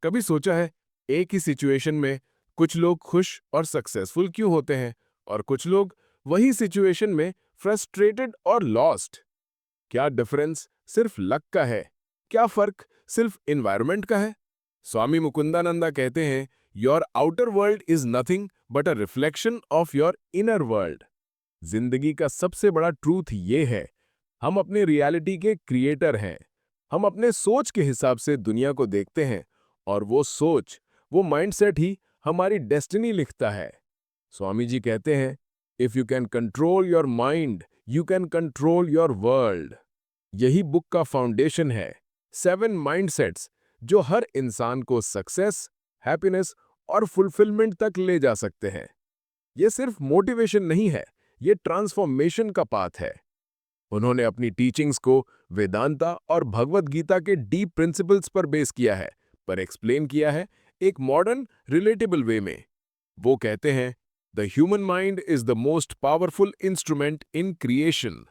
कभी सोचा है एक ही सिचुएशन में कुछ लोग खुश और सक्सेसफुल क्यों होते हैं और कुछ लोग वही सिचुएशन में फ्रस्ट्रेटेड और लॉस्ट? क्या डिफरेंस सिर्फ लक का है? क्या फर्क सिर्फ एनवायरनमेंट का है? स्वामी मुकुंदानंदा कहते हैं, your outer world is nothing but a reflection of your inner world. जिंदगी का सबसे बड़ा ट्रूथ ये है, हम अपने रियलिटी के क्रिएटर हैं। हम अपने सोच के हिसाब से दुनिया को देखते हैं और वो सोच, वो माइंडसेट ही हमारी डेस्टिनी लिखता है। स्वामी जी कहते हैं, if you can control your mind you can control your world. यही बुक का फाउंडेशन है, 7 माइंडसेट्स जो हर इंसान को सक्सेस, हैप्पीनेस और फुलफिलमेंट तक ले जा सकते हैं। ये सिर्फ मोटिवेशन नहीं है, ये ट्रांसफॉर्मेशन का पाथ है। उन्होंने अपनी टीचिंग्स को वेदांता और भगवत गीता के डीप प्रिंसिपल्स पर बेस किया है, पर एक्सप्लेन किया है एक मॉडर्न रिलेटेबल वे में। वो कहते हैं, the human mind is the most powerful instrument in creation,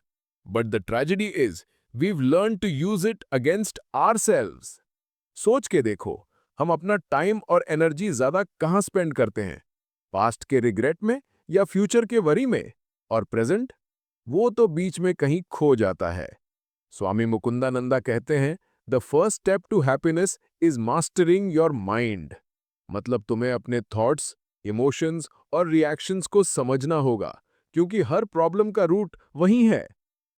but the tragedy is we've learn to use it against ourselves. सोच के देखो, हम अपना टाइम और एनर्जी ज्यादा कहां स्पेंड करते हैं? पास्ट के रिग्रेट में या फ्यूचर के वरी में? और प्रेजेंट, वो तो बीच में कहीं खो जाता है। स्वामी मुकुंदानंदा कहते हैं, the first step to happiness is mastering your mind. मतलब तुम्हें अपने थॉट्स, इमोशंस और रिएक्शंस को समझना होगा, क्योंकि हर प्रॉब्लम का रूट वही है।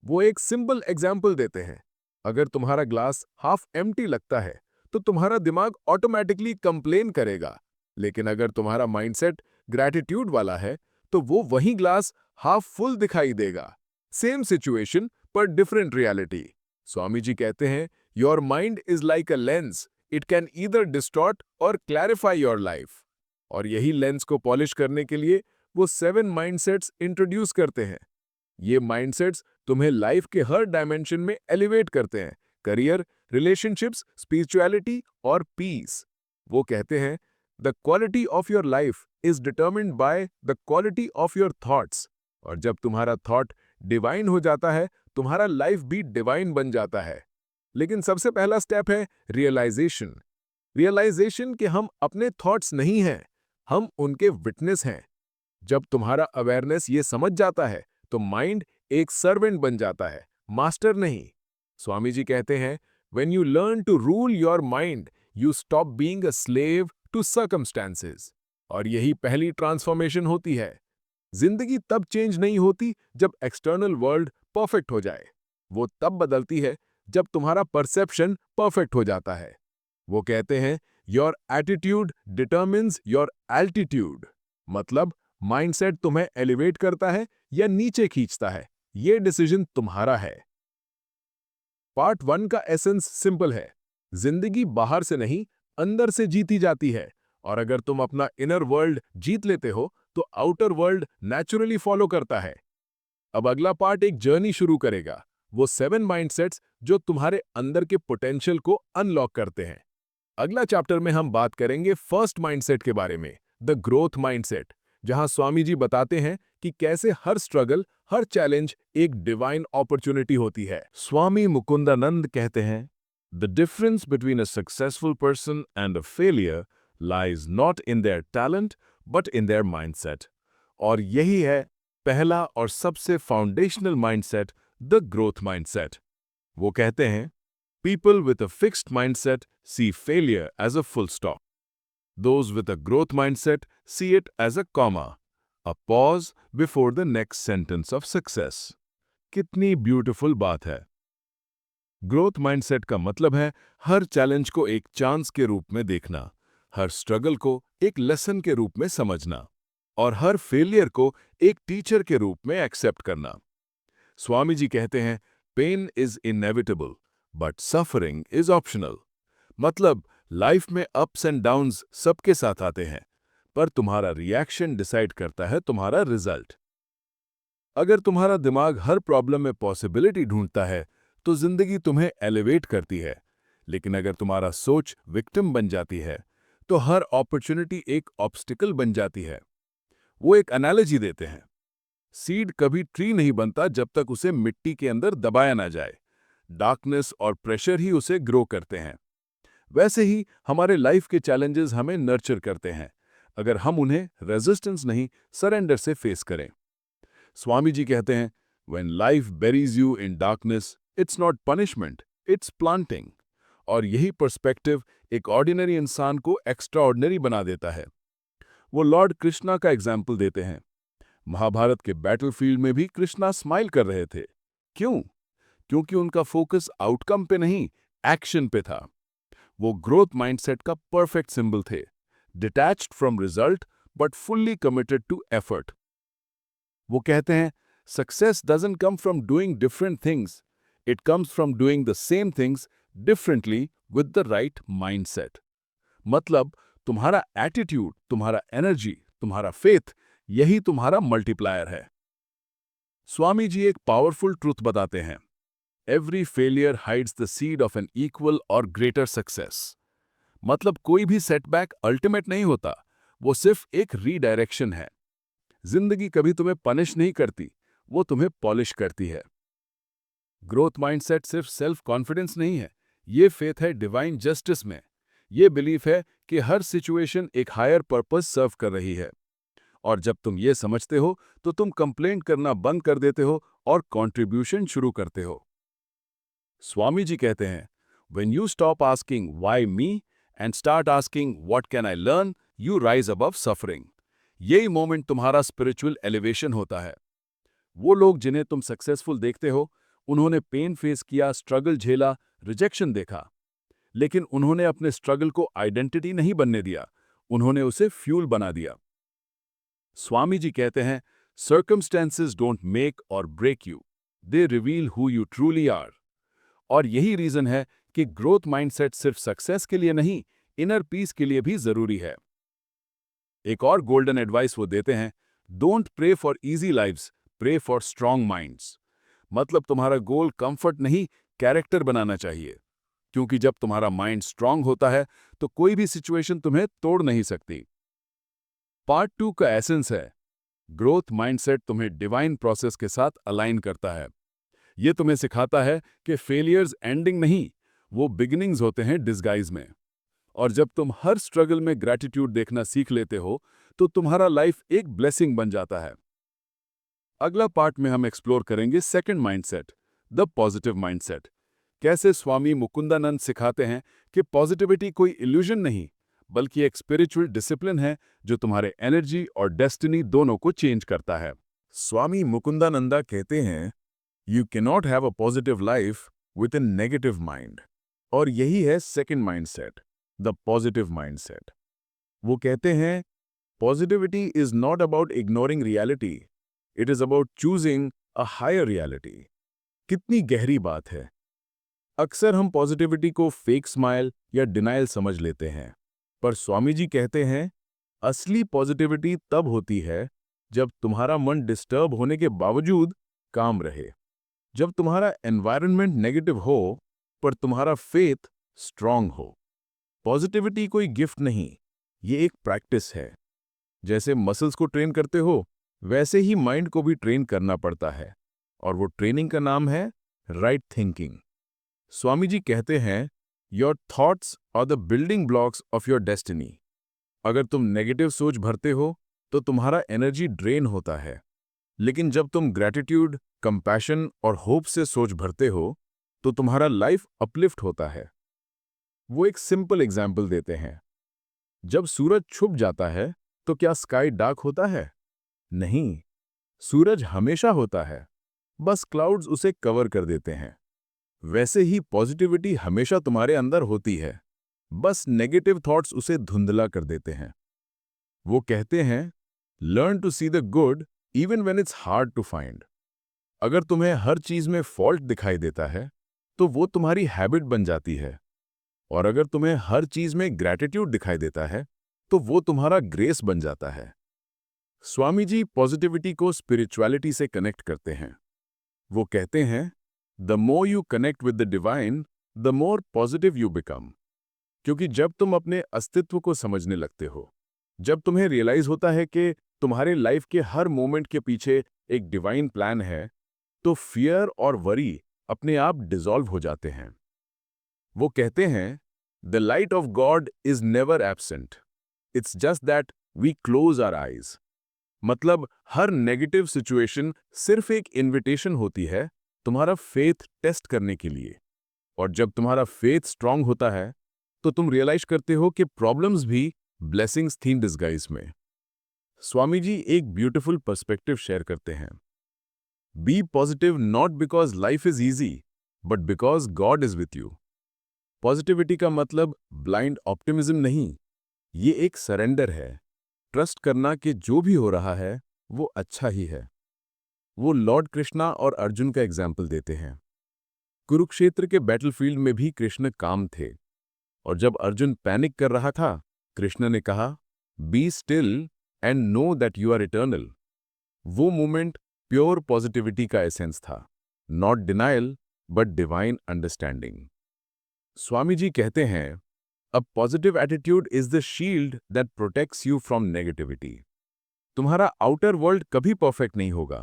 वो एक सिंपल एग्जाम्पल देते हैं, अगर तुम्हारा ग्लास हाफ एम्प्टी लगता है तो तुम्हारा दिमाग ऑटोमेटिकली कंप्लेन करेगा, लेकिन अगर तुम्हारा माइंडसेट ग्रैटिट्यूड वाला है तो वो वही ग्लास हाफ फुल दिखाई देगा। सेम सिचुएशन पर डिफरेंट रियलिटी। स्वामी जी कहते हैं, your mind is like a lens, it can either distort और क्लैरिफाई योर लाइफ। और यही लेंस को पॉलिश करने के लिए वो 7 माइंडसेट्स इंट्रोड्यूस करते हैं। ये माइंडसेट्स तुम्हें लाइफ के हर डायमेंशन में एलिवेट करते हैं, करियर, रिलेशनशिप्स, स्पिरिचुअलिटी और पीस। वो कहते हैं, the quality of your life is determined by the quality of your thoughts. और जब तुम्हारा थॉट डिवाइन हो जाता है, तुम्हारा लाइफ भी डिवाइन बन जाता है। लेकिन सबसे पहला स्टेप है रियलाइजेशन। रियलाइजेशन कि हम अपने थॉट्स नहीं हैं, हम उनके विटनेस हैं। जब तुम्हारा अवेयरनेस ये समझ जाता है तो माइंड एक सर्वेंट बन जाता है, मास्टर नहीं। स्वामी जी कहते हैं, when you learn to rule your mind you stop being a slave to circumstances. और यही पहली ट्रांसफॉर्मेशन होती है। जिंदगी तब चेंज नहीं होती जब एक्सटर्नल वर्ल्ड परफेक्ट हो जाए, वो तब बदलती है जब तुम्हारा परसेप्शन परफेक्ट हो जाता है। वो कहते हैं, your attitude determines your altitude. मतलब माइंडसेट तुम्हें एलिवेट करता है या नीचे खींचता है, ये डिसीजन तुम्हारा है। पार्ट 1 का एसेंस सिंपल है, जिंदगी बाहर से नहीं, अंदर से जीती जाती है। और अगर तुम अपना इनर वर्ल्ड जीत लेते हो तो आउटर वर्ल्ड नेचुरली फॉलो करता है। अब अगला पार्ट एक जर्नी शुरू करेगा, वो 7 माइंडसेट्स जो तुम्हारे अंदर के पोटेंशियल को अनलॉक करते हैं। अगला चैप्टर में हम बात करेंगे फर्स्ट माइंडसेट के बारे में, द ग्रोथ माइंडसेट, जहां स्वामी जी बताते हैं कि कैसे हर स्ट्रगल, हर चैलेंज एक डिवाइन अपॉर्चुनिटी होती है। स्वामी मुकुंदानंद कहते हैं, the difference between a successful person and a failure lies not in their talent but in their mindset. और यही है पहला और सबसे foundational mindset, the growth mindset. वो कहते हैं, people with a fixed mindset see failure as a full stop. Those with a growth mindset see it as a comma, a pause before the next sentence of success. कितनी beautiful बात है। Growth mindset का मतलब है हर challenge को एक chance के रूप में देखना, हर स्ट्रगल को एक लेसन के रूप में समझना और हर फेलियर को एक टीचर के रूप में एक्सेप्ट करना। स्वामी जी कहते हैं, pain is inevitable but suffering is optional. मतलब लाइफ में अप्स एंड डाउन्स सबके साथ आते हैं, पर तुम्हारा रिएक्शन डिसाइड करता है तुम्हारा रिजल्ट। अगर तुम्हारा दिमाग हर प्रॉब्लम में पॉसिबिलिटी ढूंढता है तो जिंदगी तुम्हें एलिवेट करती है, लेकिन अगर तुम्हारा सोच विक्टिम बन जाती है तो हर अपॉर्चुनिटी एक ऑब्स्टिकल बन जाती है। वो एक एनालॉजी देते हैं, सीड कभी ट्री नहीं बनता जब तक उसे मिट्टी के अंदर दबाया ना जाए। डार्कनेस और प्रेशर ही उसे ग्रो करते हैं। वैसे ही हमारे लाइफ के चैलेंजेस हमें नर्चर करते हैं, अगर हम उन्हें रेजिस्टेंस नहीं, सरेंडर से फेस करें। स्वामी जी कहते हैं, When life buries you in darkness, it's not punishment, it's planting। और यही पर्सपेक्टिव एक ऑर्डिनरी इंसान को एक्स्ट्रा ऑर्डिनरी बना देता है। वो लॉर्ड कृष्णा का एग्जाम्पल देते हैं। महाभारत के बैटलफील्ड में भी कृष्णा स्माइल कर रहे थे। क्यों? क्योंकि उनका फोकस आउटकम पे नहीं, एक्शन पे था। वो ग्रोथ माइंडसेट का परफेक्ट सिंबल थे, detached from result but fully committed to effort. वो कहते हैं, success doesn't come from doing different things, it comes from doing the same things differently with the right mindset. मतलब तुम्हारा attitude, तुम्हारा energy, तुम्हारा faith, यही तुम्हारा मल्टीप्लायर है। स्वामी जी एक पावरफुल ट्रूथ बताते हैं, every failure hides the seed of an equal और ग्रेटर सक्सेस। मतलब कोई भी सेटबैक अल्टीमेट नहीं होता, वो सिर्फ एक रीडायरेक्शन है। जिंदगी कभी तुम्हें पनिश नहीं करती, वो तुम्हें पॉलिश करती है। ग्रोथ माइंडसेट सिर्फ सेल्फ कॉन्फिडेंस नहीं है, ये फेथ है डिवाइन जस्टिस में। ये बिलीफ है कि हर सिचुएशन एक हायर पर्पस सर्व कर रही है। और जब तुम ये समझते हो तो तुम कंप्लेंट करना बंद कर देते हो और कंट्रीब्यूशन शुरू करते हो। स्वामी जी कहते हैं, When you stop asking why me and start asking what can I learn, you rise above suffering। यही मोमेंट तुम्हारा स्पिरिचुअल एलिवेशन होता है। वो लोग जिन्हें तुम सक्सेसफुल देखते हो, उन्होंने पेन फेस किया, स्ट्रगल झेला, रिजेक्शन देखा, लेकिन उन्होंने अपने स्ट्रगल को आइडेंटिटी नहीं बनने दिया, उन्होंने उसे फ्यूल बना दिया। स्वामी जी कहते हैं, सर्कमस्टेंसेस डोंट मेक और break you, they reveal who you truly are. और यही रीजन है कि ग्रोथ माइंडसेट सिर्फ सक्सेस के लिए नहीं, इनर पीस के लिए भी जरूरी है। एक और गोल्डन एडवाइस वो देते हैं, don't pray for easy lives, pray for strong minds. मतलब तुम्हारा गोल कंफर्ट नहीं, कैरेक्टर बनाना चाहिए। क्योंकि जब तुम्हारा माइंड स्ट्रांग होता है तो कोई भी सिचुएशन तुम्हें तोड़ नहीं सकती। पार्ट 2 का एसेंस है, ग्रोथ माइंडसेट तुम्हें डिवाइन प्रोसेस के साथ अलाइन करता है। ये तुम्हें सिखाता है कि फेलियर्स एंडिंग नहीं, वो बिगिनिंग्स होते हैं डिस्गाइज में। और जब तुम हर स्ट्रगल में ग्रैटिट्यूड देखना सीख लेते हो तो तुम्हारा लाइफ एक ब्लेसिंग बन जाता है। अगला पार्ट में हम एक्सप्लोर करेंगे second mindset, the positive mindset. कैसे स्वामी मुकुंदानंद सिखाते हैं कि पॉजिटिविटी कोई इल्यूजन नहीं, बल्कि एक स्पिरिचुअल डिसिप्लिन है जो तुम्हारे एनर्जी और डेस्टिनी दोनों को चेंज करता है। स्वामी मुकुंदानंदा कहते हैं, you cannot have a positive life with an negative mind. और यही है second mindset, the positive mindset. वो कहते हैं, positivity is not about ignoring reality, it is about choosing a higher reality. कितनी गहरी बात है। अक्सर हम पॉजिटिविटी को फेक स्माइल या डिनायल समझ लेते हैं, पर स्वामी जी कहते हैं, असली पॉजिटिविटी तब होती है जब तुम्हारा मन डिस्टर्ब होने के बावजूद काम रहे, जब तुम्हारा एनवायरनमेंट नेगेटिव हो पर तुम्हारा फेथ स्ट्रांग हो। पॉजिटिविटी कोई गिफ्ट नहीं, ये एक प्रैक्टिस है। जैसे मसल्स को ट्रेन करते हो, वैसे ही माइंड को भी ट्रेन करना पड़ता है, और वो ट्रेनिंग का नाम है राइट थिंकिंग। स्वामी जी कहते हैं, your thoughts are the building blocks of your destiny. अगर तुम नेगेटिव सोच भरते हो तो तुम्हारा एनर्जी ड्रेन होता है, लेकिन जब तुम ग्रैटिट्यूड, कंपैशन और होप से सोच भरते हो तो तुम्हारा लाइफ अपलिफ्ट होता है। वो एक सिंपल एग्जाम्पल देते हैं, जब सूरज छुप जाता है तो क्या स्काई डार्क होता है? नहीं, सूरज हमेशा होता है, बस क्लाउड्स उसे कवर कर देते हैं। वैसे ही पॉजिटिविटी हमेशा तुम्हारे अंदर होती है, बस नेगेटिव थॉट्स उसे धुंधला कर देते हैं। वो कहते हैं, learn to see the good even when it's hard to find. अगर तुम्हें हर चीज में फॉल्ट दिखाई देता है तो वो तुम्हारी हैबिट बन जाती है, और अगर तुम्हें हर चीज में ग्रैटिट्यूड दिखाई देता है तो वो तुम्हारा ग्रेस बन जाता है। स्वामी जी पॉजिटिविटी को स्पिरिचुअलिटी से कनेक्ट करते हैं। वो कहते हैं, the more you connect with the divine, the more positive you become. क्योंकि जब तुम अपने अस्तित्व को समझने लगते हो, जब तुम्हें रियलाइज होता है कि तुम्हारे लाइफ के हर मोमेंट के पीछे एक डिवाइन प्लान है, तो फियर और वरी अपने आप डिसॉल्व हो जाते हैं। वो कहते हैं, The light of God is never absent. It's just that we close our eyes. मतलब हर नेगेटिव सिचुएशन सिर्फ एक इनविटेशन होती है तुम्हारा फेथ टेस्ट करने के लिए। और जब तुम्हारा फेथ स्ट्रांग होता है तो तुम रियलाइज करते हो कि प्रॉब्लम्स भी ब्लेसिंग्स थी इन डिस्गाइज में। स्वामी जी एक ब्यूटीफुल पर्सपेक्टिव शेयर करते हैं। Be positive not because life is easy but because God is with you. Positivity का मतलब ब्लाइंड ऑप्टिमिज्म नहीं, ये एक सरेंडर है। ट्रस्ट करना कि जो भी हो रहा है वो अच्छा ही है। वो लॉर्ड कृष्णा और अर्जुन का एग्जाम्पल देते हैं। कुरुक्षेत्र के बैटलफील्ड में भी कृष्ण काम थे और जब अर्जुन पैनिक कर रहा था कृष्ण ने कहा be still and know that you are eternal. वो मोमेंट प्योर पॉजिटिविटी का एसेंस था, not denial but divine understanding. Swami ji कहते हैं a positive attitude is the shield that protects you from negativity. तुम्हारा आउटर वर्ल्ड कभी परफेक्ट नहीं होगा,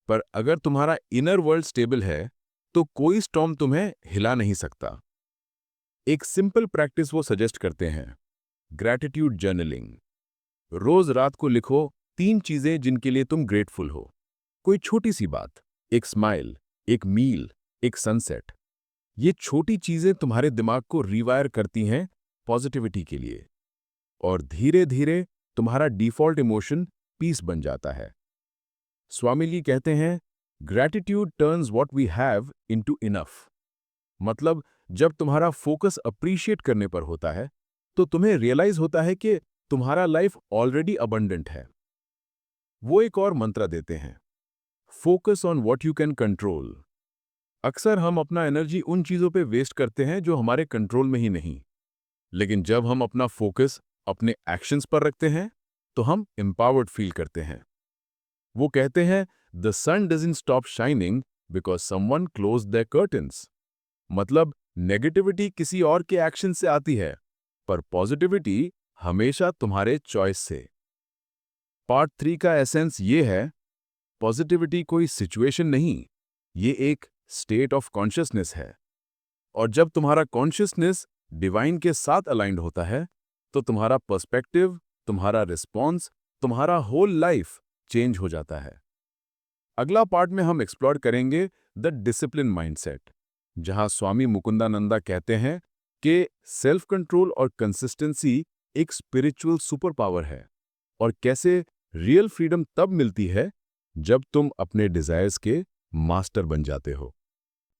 पर अगर तुम्हारा इनर वर्ल्ड स्टेबल है तो कोई स्टॉर्म तुम्हें हिला नहीं सकता। एक सिंपल प्रैक्टिस वो सजेस्ट करते हैं, ग्रैटिट्यूड जर्नलिंग। रोज रात को लिखो 3 चीजें जिनके लिए तुम ग्रेटफुल हो। कोई छोटी सी बात, एक स्माइल, एक मील, एक सनसेट। ये छोटी चीजें तुम्हारे दिमाग को रिवायर करती हैं पॉजिटिविटी के लिए और धीरे धीरे तुम्हारा डिफॉल्ट इमोशन पीस बन जाता है। स्वामी जी कहते हैं gratitude turns what we have into enough. मतलब जब तुम्हारा फोकस अप्रिशिएट करने पर होता है तो तुम्हें रियलाइज होता है कि तुम्हारा लाइफ ऑलरेडी अबंडेंट है। वो एक और मंत्र देते हैं, focus on what you can control. अक्सर हम अपना एनर्जी उन चीजों पे वेस्ट करते हैं जो हमारे कंट्रोल में ही नहीं, लेकिन जब हम अपना फोकस अपने एक्शंस पर रखते हैं तो हम एम्पावर्ड फील करते हैं। वो कहते हैं the sun doesn't stop shining because someone closed their curtains. मतलब नेगेटिविटी किसी और के एक्शन से आती है, पर पॉजिटिविटी हमेशा तुम्हारे चॉइस से। पार्ट 3 का एसेंस ये है, पॉजिटिविटी कोई सिचुएशन नहीं, ये एक स्टेट ऑफ कॉन्शियसनेस है। और जब तुम्हारा कॉन्शियसनेस डिवाइन के साथ अलाइंड होता है तो तुम्हारा पर्सपेक्टिव, तुम्हारा रिस्पॉन्स, तुम्हारा होल लाइफ चेंज हो जाता है। अगला पार्ट में हम एक्सप्लोर करेंगे द डिसिप्लिन माइंडसेट, जहां स्वामी मुकुंदानंदा कहते हैं कि सेल्फ कंट्रोल और कंसिस्टेंसी एक स्पिरिचुअल सुपर पावर है और कैसे रियल फ्रीडम तब मिलती है जब तुम अपने डिजायर्स के मास्टर बन जाते हो।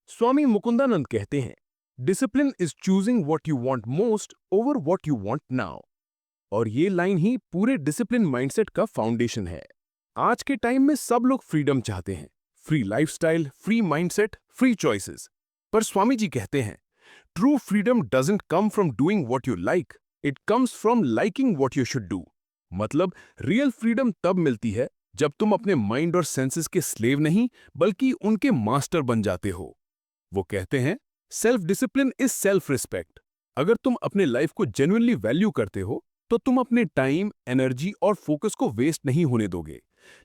स्वामी मुकुंदानंद कहते हैं discipline is choosing what you want most over what you want now. और ये लाइन ही पूरे डिसिप्लिन माइंडसेट का फाउंडेशन है। आज के टाइम में सब लोग फ्रीडम चाहते हैं, free lifestyle, free mindset, free choices. पर स्वामी जी कहते हैं true freedom doesn't come from doing what you like, it comes from liking what you should do. मतलब रियल फ्रीडम तब मिलती है जब तुम अपने माइंड और सेंसेस के स्लेव नहीं बल्कि उनके मास्टर बन जाते हो। वो कहते हैं self discipline is self respect. अगर तुम अपने लाइफ को जेन्युइनली वैल्यू करते हो तो तुम अपने टाइम, एनर्जी और फोकस को वेस्ट नहीं होने दोगे।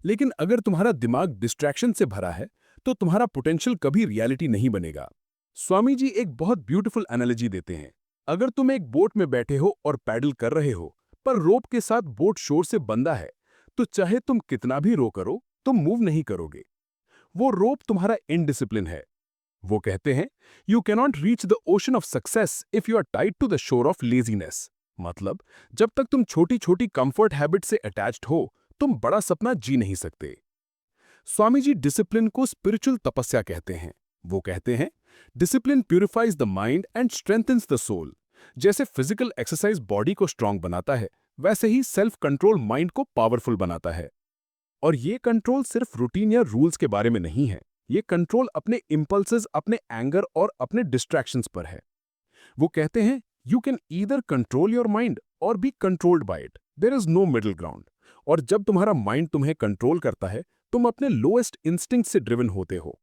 लेकिन अगर तुम्हारा दिमाग डिस्ट्रैक्शन से भरा है तो तुम्हारा पोटेंशियल कभी रियलिटी नहीं बनेगा। स्वामी जी एक बहुत ब्यूटीफुल एनालॉजी देते हैं। अगर तुम एक बोट में बैठे हो और पैडल कर रहे हो पर रोप के साथ बोट शोर से बंधा है तो चाहे तुम कितना भी रो करो तुम मूव नहीं करोगे। वो रोप तुम्हारा इनडिसिप्लिन है। वो कहते हैं you cannot reach the ocean of success if you are tied to the shore of laziness. मतलब जब तक तुम छोटी छोटी कंफर्ट हैबिट से अटैच्ड हो तुम बड़ा सपना जी नहीं सकते। स्वामी जी डिसिप्लिन को स्पिरिचुअल तपस्या कहते हैं। वो कहते हैं discipline purifies the mind and strengthens the soul. जैसे फिजिकल एक्सरसाइज बॉडी को स्ट्रांग बनाता है वैसे ही सेल्फ कंट्रोल माइंड को पावरफुल बनाता है। और ये कंट्रोल सिर्फ रूटीन या रूल्स के बारे में नहीं है, ये कंट्रोल अपने इंपल्सेस, अपने एंगर और अपने डिस्ट्रैक्शंस पर है। वो कहते हैं you can either control your mind और be controlled by it, there is no middle ground. और जब तुम्हारा माइंड तुम्हें कंट्रोल करता है तुम अपने लोएस्ट इंस्टिंक्ट से ड्रिवन होते हो,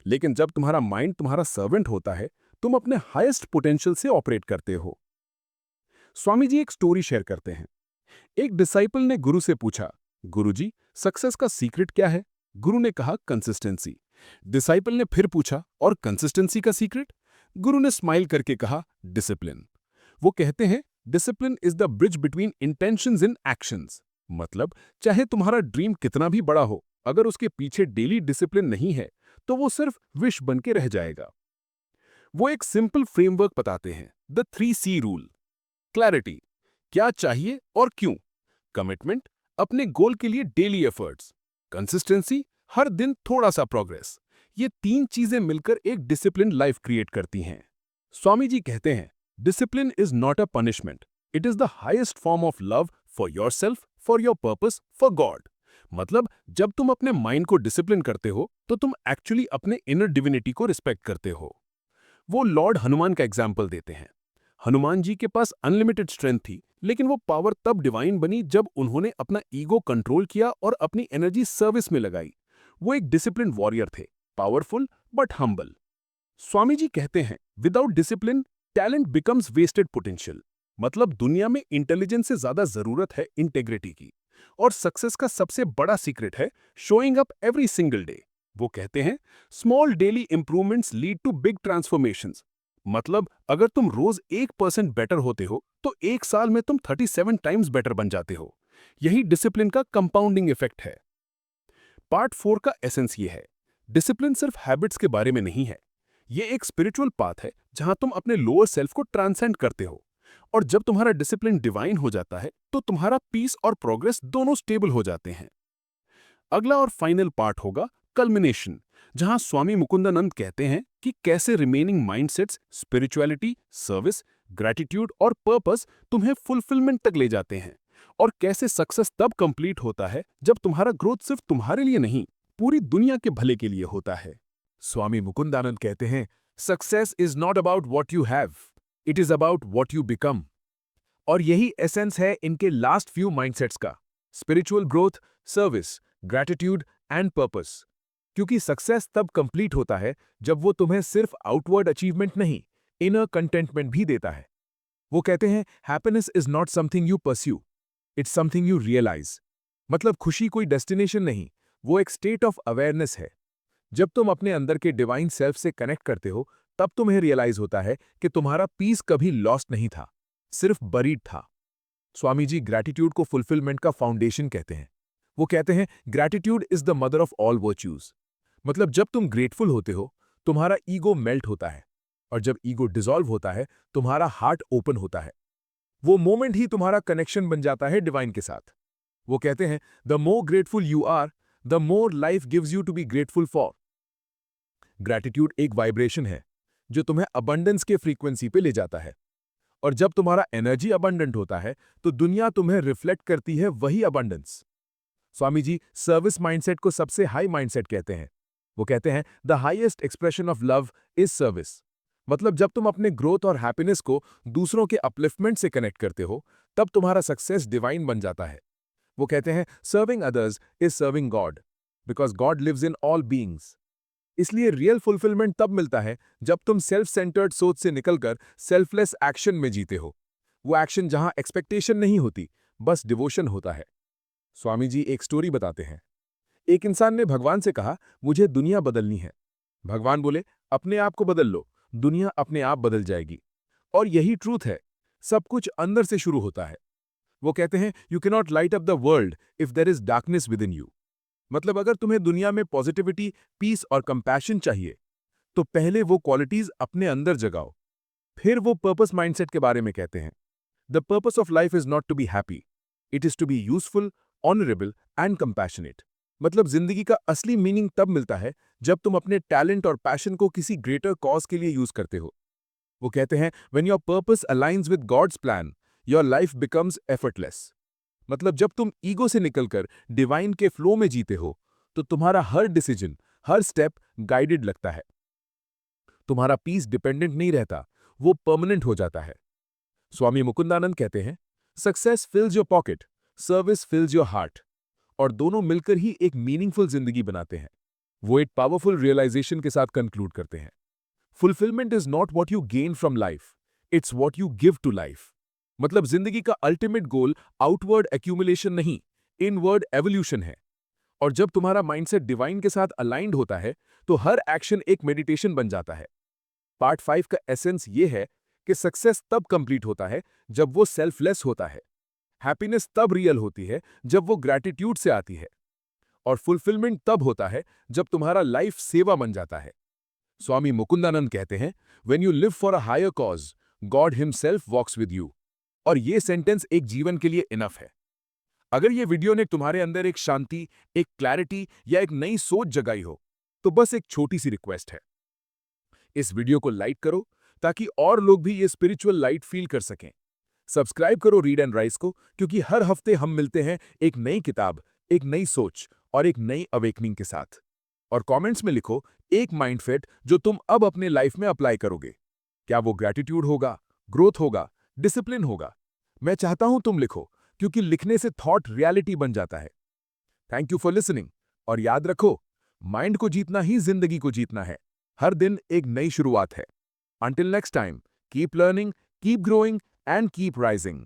लेकिन जब तुम्हारा माइंड तुम्हारा सर्वेंट होता है तुम अपने हाईएस्ट पोटेंशियल से ऑपरेट करते हो। स्वामी जी एक स्टोरी शेयर करते हैं। एक डिसाइपल ने गुरु से पूछा गुरुजी सक्सेस का सीक्रेट क्या है? गुरु ने कहा कंसिस्टेंसी। डिसाइपल ने फिर पूछा और कंसिस्टेंसी का सीक्रेट? गुरु ने स्माइल करके कहा डिसिप्लिन। वो कहते हैं discipline is the bridge between intentions in actions. मतलब चाहे तुम्हारा ड्रीम कितना भी बड़ा हो, अगर उसके पीछे डेली डिसिप्लिन नहीं है तो वो सिर्फ विश बन के रह जाएगा। वो एक सिंपल फ्रेमवर्क बताते हैं, द 3C रूल। क्लैरिटी, क्या चाहिए और क्यों। कमिटमेंट, अपने गोल के लिए डेली एफर्ट्स। कंसिस्टेंसी, हर दिन थोड़ा सा प्रोग्रेस। ये तीन चीजें मिलकर एक डिसिप्लिन लाइफ क्रिएट करती हैं। स्वामी जी कहते हैं discipline is not a punishment, it is the highest form of love for yourself, for your purpose, for God. मतलब जब तुम अपने माइंड को डिसिप्लिन करते हो तो तुम एक्चुअली अपने इनर डिविनिटी को रिस्पेक्ट करते हो। वो लॉर्ड हनुमान का एग्जाम्पल देते हैं। हनुमान जी के पास अनलिमिटेड स्ट्रेंथ थी, लेकिन वो पावर तब डिवाइन बनी जब उन्होंने अपना ईगो कंट्रोल किया और अपनी एनर्जी सर्विस में लगाई। वो एक डिसिप्लिन वॉरियर थे, powerful but humble. Swami ji कहते हैं without discipline talent becomes wasted potential. मतलब दुनिया में इंटेलिजेंस से ज्यादा जरूरत है इंटेग्रिटी की। और सक्सेस का सबसे बड़ा सीक्रेट है showing up every single day. वो कहते हैं small daily improvements lead to big transformations. मतलब अगर तुम रोज 1% बेटर होते हो तो एक साल में तुम 37 टाइम्स बेटर बन जाते हो। यही डिसिप्लिन का कंपाउंडिंग इफेक्ट है। पार्ट 4 का एसेंस ये है, डिसिप्लिन सिर्फ हैबिट्स के बारे में नहीं है। ये एक स्पिरिचुअल पाथ है जहां तुम अपने लोअर सेल्फ को ट्रांसेंड करते हो। और जब तुम्हारा डिसिप्लिन डिवाइन हो जाता है तो तुम्हारा पीस और प्रोग्रेस दोनों स्टेबल हो जाते हैं। अगला और फाइनल पार्ट होगा कल्मिनेशन, जहां स्वामी मुकुंदानंद कहते हैं कि कैसे remaining mindsets, spirituality, service, gratitude और पर्पस तुम्हें फुलफिलमेंट तक ले जाते हैं। और कैसे सक्सेस तब कंप्लीट होता है जब तुम्हारा ग्रोथ सिर्फ तुम्हारे लिए नहीं, पूरी दुनिया के भले के लिए होता है। स्वामी मुकुंदानंद कहते हैं success is not about what you have, it is about what you become. और यही एसेंस है इनके लास्ट फ्यू माइंडसेट्स का, spiritual growth, service, gratitude and purpose. क्योंकि सक्सेस तब कंप्लीट होता है जब वो तुम्हें सिर्फ आउटवर्ड अचीवमेंट नहीं, इनर कंटेंटमेंट भी देता है। वो कहते हैं happiness is not something you pursue, it's something you realize. मतलब खुशी कोई डेस्टिनेशन नहीं, वो एक स्टेट ऑफ अवेयरनेस है। जब तुम अपने अंदर के डिवाइन सेल्फ से कनेक्ट करते हो तब तुम्हें रियलाइज होता है कि तुम्हारा पीस कभी लॉस्ट नहीं था, सिर्फ बरीड था। स्वामी जी ग्रैटिट्यूड को फुलफिलमेंट का फाउंडेशन कहते हैं। वो कहते हैं gratitude is the mother of all virtues. मतलब जब तुम ग्रेटफुल होते हो तुम्हारा ईगो मेल्ट होता है, और जब ईगो डिसॉल्व होता है तुम्हारा हार्ट ओपन होता है। वो मोमेंट ही तुम्हारा कनेक्शन बन जाता है डिवाइन के साथ। वो कहते हैं the more grateful you are, the more life gives you to be grateful for. Gratitude एक वाइब्रेशन है जो तुम्हें अबंडेंस के फ्रीक्वेंसी पे ले जाता है। और जब तुम्हारा एनर्जी अबंडेंट होता है तो दुनिया तुम्हें रिफ्लेक्ट करती है वही abundance. Swami ji service mindset को सबसे हाई माइंडसेट कहते हैं। वो कहते हैं the highest expression of love is service. मतलब जब तुम अपने ग्रोथ और हैप्पीनेस को दूसरों के अपलिफ्टमेंट से कनेक्ट करते हो तब तुम्हारा सक्सेस डिवाइन बन जाता है। वो कहते हैं serving others is serving God, because God lives in all beings. इसलिए रियल फुलफिलमेंट तब मिलता है जब तुम सेल्फ सेंटर्ड सोच से निकलकर सेल्फलेस एक्शन में जीते हो। वो एक्शन जहां एक्सपेक्टेशन नहीं होती, बस डिवोशन होता है। स्वामी जी एक स्टोरी बताते हैं। एक इंसान ने भगवान से कहा मुझे दुनिया बदलनी है। भगवान बोले अपने आप को बदल लो, दुनिया अपने आप बदल जाएगी। और यही ट्रूथ है, सब कुछ अंदर से शुरू होता है। वो कहते हैं you can not light up the world if there is darkness within you. मतलब अगर तुम्हें दुनिया में पॉजिटिविटी, पीस और कंपैशन चाहिए तो पहले वो क्वालिटीज अपने अंदर जगाओ। फिर वो पर्पस माइंडसेट के बारे में कहते हैं the purpose of life is not to be happy, it is to be useful, honourable and compassionate. मतलब जिंदगी का असली मीनिंग तब मिलता है जब तुम अपने टैलेंट और पैशन को किसी ग्रेटर कॉज के लिए यूज करते हो। वो कहते हैं when your purpose aligns with God's plan your life becomes effortless. मतलब जब तुम ईगो से निकलकर डिवाइन के फ्लो में जीते हो तो तुम्हारा हर डिसीजन, हर स्टेप गाइडेड लगता है। तुम्हारा पीस डिपेंडेंट नहीं रहता, वो परमानेंट हो जाता है। स्वामी मुकुंदानंद कहते हैं success fills your pocket, service fills your heart. और दोनों मिलकर ही एक मीनिंगफुल जिंदगी बनाते हैं। वो एक पावरफुल रियलाइजेशन के साथ कंक्लूड करते हैं fulfilment is not what you gain from life, it's what you give to life. मतलब जिंदगी का अल्टीमेट गोल आउटवर्ड एक्यूमुलेशन नहीं, इनवर्ड एवोल्यूशन है। और जब तुम्हारा माइंडसेट डिवाइन के साथ अलाइंड होता है तो हर एक्शन एक मेडिटेशन बन जाता है। पार्ट 5 का एसेंस ये है कि सक्सेस तब कंप्लीट होता है जब वो सेल्फलेस होता है। हैप्पीनेस तब रियल होती है जब वो ग्रैटिट्यूड से आती है। और फुलफिलमेंट तब होता है जब तुम्हारा लाइफ सेवा बन जाता है। स्वामी मुकुंदानंद कहते हैं, "When you live for a higher cause, God himself walks with you." और ये सेंटेंस एक जीवन के लिए इनफ है। अगर ये वीडियो ने तुम्हारे अंदर एक शांति, एक क्लैरिटी या एक नई सोच जगाई हो, तो बस एक छोटी सी रिक्वेस्ट है। इस वीडियो को लाइक करो ताकि और लोग भी ये स्पिरिचुअल लाइट फील कर सकें। सब्सक्राइब करो रीड एंड राइज को, क्योंकि हर हफ्ते हम मिलते हैं एक नई किताब, एक नई सोच और एक नई अवेकनिंग के साथ। और कमेंट्स में लिखो एक माइंडसेट जो तुम अब अपने लाइफ में अप्लाई करोगे। क्या वो ग्रैटिट्यूड होगा, ग्रोथ होगा, डिसिप्लिन होगा? मैं चाहता हूं तुम लिखो, क्योंकि लिखने से थॉट रियलिटी बन जाता है। Thank you for listening. और याद रखो, माइंड को जीतना ही जिंदगी को जीतना है। हर दिन एक नई शुरुआत है। Until next time, keep learning, keep growing, and keep rising.